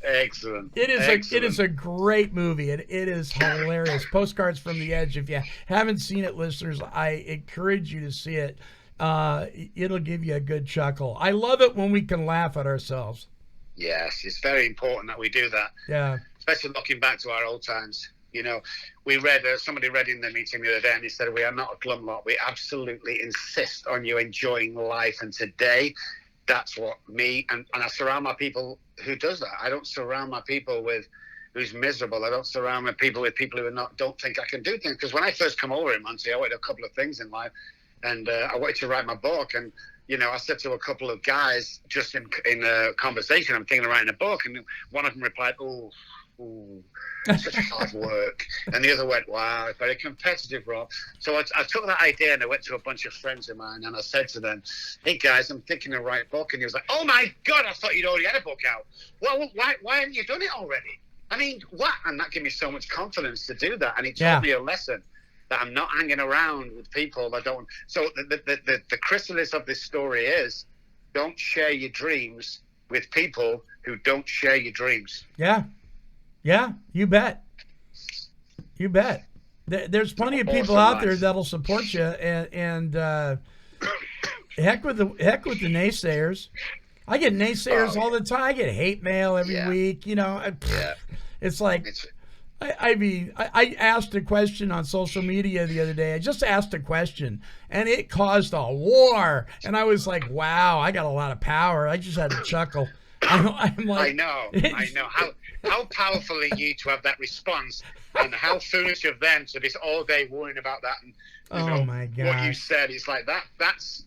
Excellent. It is a great movie. It is hilarious. Postcards from the Edge. If you haven't seen it, listeners, I encourage you to see it. It'll give you a good chuckle. I love it when we can laugh at ourselves. Yes, it's very important that we do that. Yeah. Especially looking back to our old times. We read, somebody read in the meeting the other day, and he said, we are not a glum lot. We absolutely insist on you enjoying life. And today, that's what me, and I surround my people who does that. I don't surround my people with who's miserable. I don't surround my people with people who don't think I can do things. Because when I first come over in Monty, I wanted a couple of things in life, and I wanted to write my book. And I said to a couple of guys just in a conversation, I'm thinking of writing a book, and one of them replied, "Ooh, such hard work," and the other went, "Wow, it's very competitive, Rob." So I took that idea and I went to a bunch of friends of mine and I said to them, "Hey guys, I'm thinking of writing a book." And he was like, "Oh my God, I thought you'd already had a book out. Well, why haven't you done it already? I mean, what?" And that gave me so much confidence to do that, and it taught me a lesson that I'm not hanging around with people that don't. So the chrysalis of this story is, don't share your dreams with people who don't share your dreams. Yeah, you bet. You bet. There's plenty of people out there that'll support you, and heck with the naysayers. I get naysayers all the time. I get hate mail every week. It's like, I asked a question on social media the other day. I just asked a question, and it caused a war. And I was like, wow, I got a lot of power. I just had to chuckle. I'm like, I know. How powerful are you to have that response, and how foolish of them to be all day worrying about that. And my God, what you said is like that's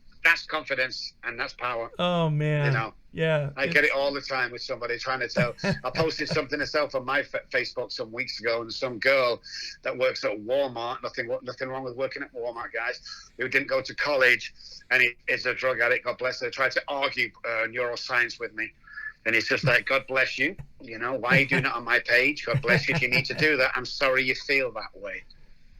confidence and that's power. Oh man, yeah. I get it all the time with somebody trying to tell. I posted something myself on my Facebook some weeks ago, and some girl that works at Walmart. Nothing wrong with working at Walmart, guys. Who didn't go to college, and he is a drug addict. God bless her. Tried to argue neuroscience with me. And it's just like, God bless you. Why are you doing it on my page? God bless you if you need to do that. I'm sorry you feel that way.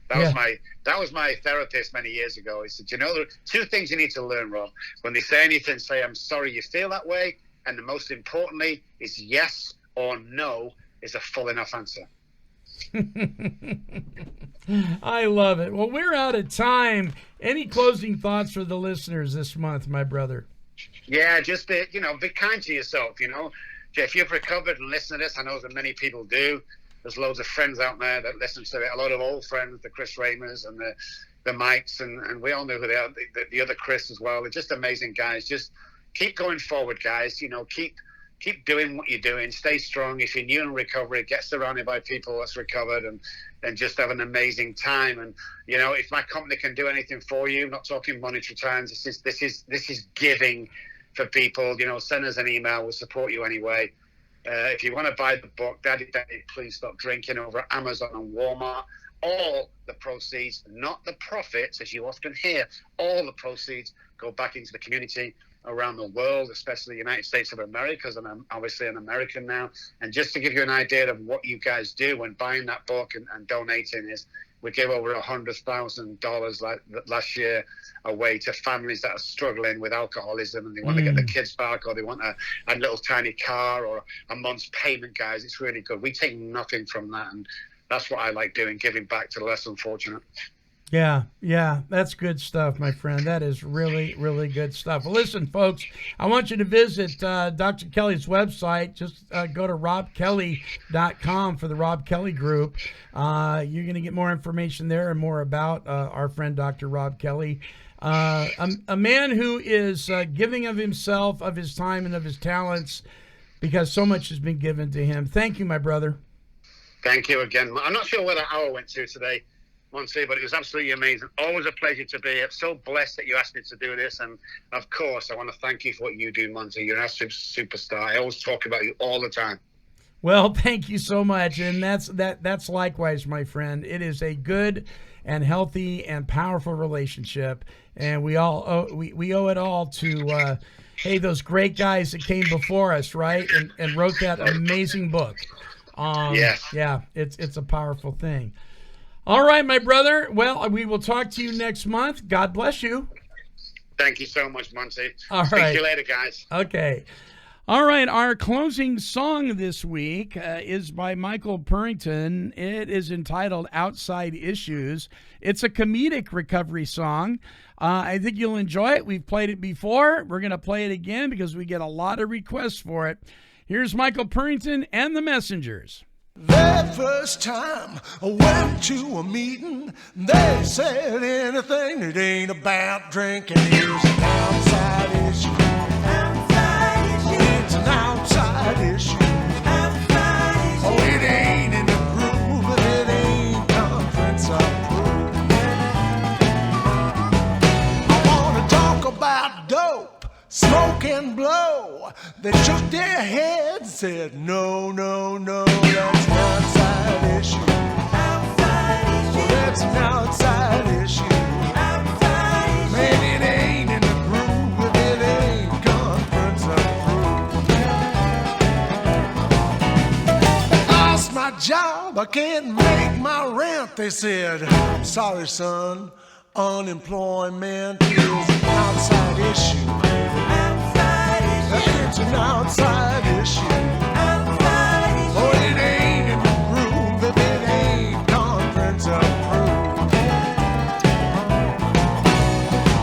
That was my therapist many years ago. He said, there are two things you need to learn, Rob. When they say anything, say, I'm sorry you feel that way. And the most importantly is yes or no is a full enough answer. I love it. Well, we're out of time. Any closing thoughts for the listeners this month, my brother? Yeah, just be kind to yourself. If you've recovered and listen to this, I know that many people do. There's loads of friends out there that listen to it. A lot of old friends, the Chris Ramers and the Mikes, and we all know who they are. The other Chris as well. They're just amazing guys. Just keep going forward, guys. Keep doing what you're doing. Stay strong. If you're new in recovery, get surrounded by people that's recovered and just have an amazing time. And if my company can do anything for you, I'm not talking monetary terms. This is giving for people. Send us an email. We'll support you anyway. If you want to buy the book, Daddy, Please Stop Drinking, over at Amazon and Walmart, all the proceeds, not the profits, as you often hear, all the proceeds go back into the community around the world, especially the United States of America, because I'm obviously an American now. And just to give you an idea of what you guys do when buying that book and donating is, we gave over $100,000 last year away to families that are struggling with alcoholism and they want to get their kids back, or they want a little tiny car or a month's payment, guys. It's really good. We take nothing from that, and that's what I like doing, giving back to the less unfortunate. Yeah, that's good stuff, my friend. That is really, really good stuff. Well, listen, folks, I want you to visit Dr. Kelly's website. Just go to robkelly.com for the Rob Kelly Group. You're going to get more information there and more about our friend Dr. Rob Kelly. A man who is giving of himself, of his time, and of his talents, because so much has been given to him. Thank you, my brother. Thank you again. I'm not sure where that hour went to today, Monty, but it was absolutely amazing. Always a pleasure to be here. I'm so blessed that you asked me to do this. And, of course, I want to thank you for what you do, Monty. You're an absolute superstar. I always talk about you all the time. Well, thank you so much. And that's likewise, my friend. It is a good and healthy and powerful relationship. And we owe it all to, those great guys that came before us, right? And wrote that amazing book. Yes. Yeah, it's a powerful thing. All right, my brother. Well, we will talk to you next month. God bless you. Thank you so much, Monty. All right. Speak to you later, guys. Okay. All right, our closing song this week is by Michael Purrington. It is entitled Outside Issues. It's a comedic recovery song. I think you'll enjoy it. We've played it before. We're going to play it again because we get a lot of requests for it. Here's Michael Purrington and the Messengers. The first time I went to a meeting, they said anything that ain't about drinking is an outside issue. It's an outside issue. Oh, it ain't in the groove, and it ain't conference approved. I wanna talk about dope, smoke and blow. They shook their heads, said no, that's an outside issue. That's an outside issue. Man, it ain't in the groove, if it ain't conference approved. I lost my job, I can't make my rent. They said, sorry son, unemployment is an outside issue. It's an outside issue. Oh, it ain't in the groove if it ain't conference approved.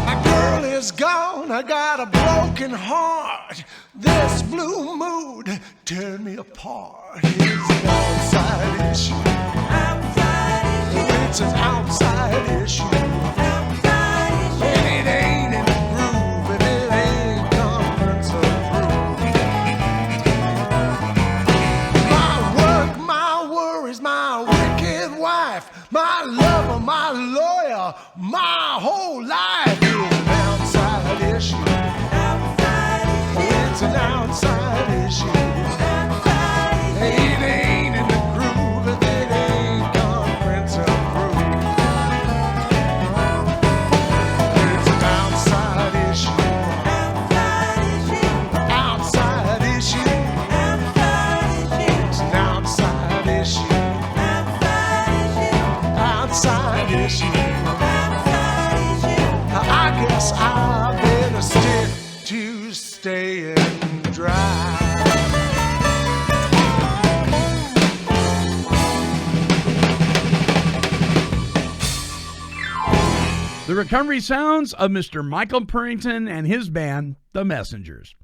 My girl is gone, I got a broken heart. This blue mood tearing me apart. It's an outside issue. It's an outside issue. And it ain't in the groove if it ain't conference approved. My work, my worries, my wicked wife, my lover, my lawyer, my whole life is an outside issue. It's an outside issue. It ain't in the groove if it ain't conference approved. It's an outside issue. Outside issue. It's an outside issue. Outside issue. I guess I better stick to staying dry. The recovery sounds of Mr. Michael Purrington and his band, The Messengers.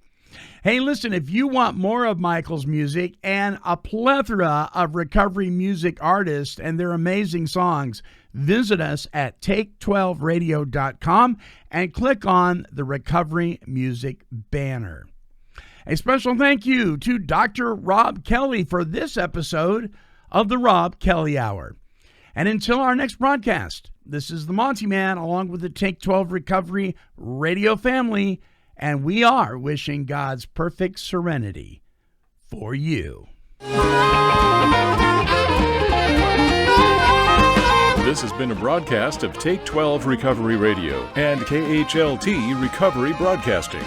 Hey, listen, if you want more of Michael's music and a plethora of recovery music artists and their amazing songs, visit us at take12radio.com and click on the Recovery Music banner. A special thank you to Dr. Rob Kelly for this episode of the Rob Kelly Hour. And until our next broadcast, this is the Monty Man along with the Take 12 Recovery Radio family, and we are wishing God's perfect serenity for you. This has been a broadcast of Take 12 Recovery Radio and KHLT Recovery Broadcasting.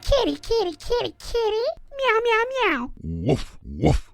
Kitty, kitty, kitty, kitty. Meow, meow, meow. Woof, woof.